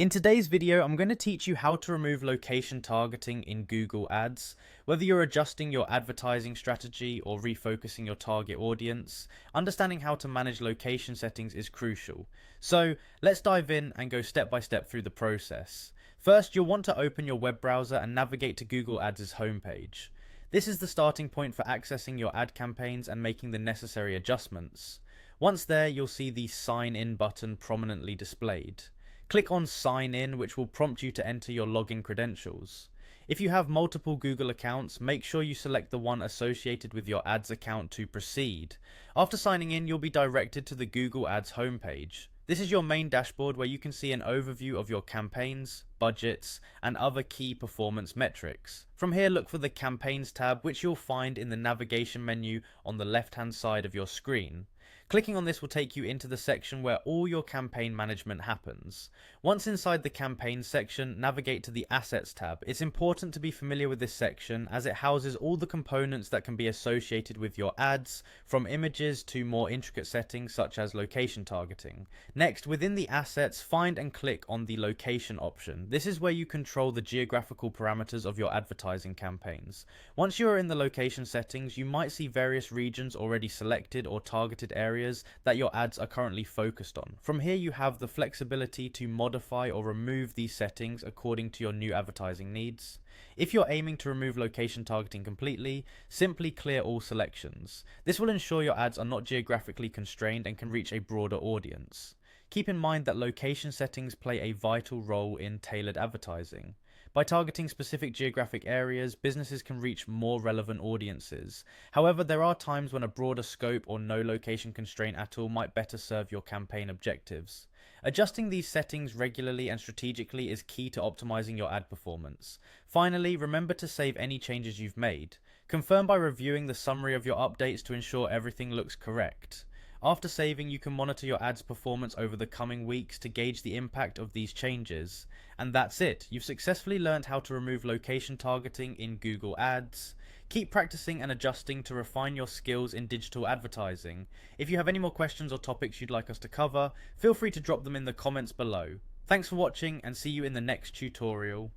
In today's video, I'm going to teach you how to remove location targeting in Google Ads. Whether you're adjusting your advertising strategy or refocusing your target audience, understanding how to manage location settings is crucial. So let's dive in and go step by step through the process. First, you'll want to open your web browser and navigate to Google Ads' homepage. This is the starting point for accessing your ad campaigns and making the necessary adjustments. Once there, you'll see the Sign In button prominently displayed. Click on Sign In, which will prompt you to enter your login credentials. If you have multiple Google accounts, make sure you select the one associated with your Ads account to proceed. After signing in, you'll be directed to the Google Ads homepage. This is your main dashboard where you can see an overview of your campaigns, budgets, and other key performance metrics. From here, look for the Campaigns tab, which you'll find in the navigation menu on the left-hand side of your screen. Clicking on this will take you into the section where all your campaign management happens. Once inside the campaign section, navigate to the Assets tab. It's important to be familiar with this section as it houses all the components that can be associated with your ads, from images to more intricate settings such as location targeting. Next, within the assets, find and click on the location option. This is where you control the geographical parameters of your advertising campaigns. Once you are in the location settings, you might see various regions already selected or targeted areas that your ads are currently focused on. From here, you have the flexibility to modify or remove these settings according to your new advertising needs. If you're aiming to remove location targeting completely, simply clear all selections. This will ensure your ads are not geographically constrained and can reach a broader audience. Keep in mind that location settings play a vital role in tailored advertising. By targeting specific geographic areas, businesses can reach more relevant audiences. However, there are times when a broader scope or no location constraint at all might better serve your campaign objectives. Adjusting these settings regularly and strategically is key to optimizing your ad performance. Finally, remember to save any changes you've made. Confirm by reviewing the summary of your updates to ensure everything looks correct. After saving, you can monitor your ads performance over the coming weeks to gauge the impact of these changes. And that's it. You've successfully learned how to remove location targeting in Google Ads. Keep practicing and adjusting to refine your skills in digital advertising. If you have any more questions or topics you'd like us to cover, feel free to drop them in the comments below. Thanks for watching and see you in the next tutorial.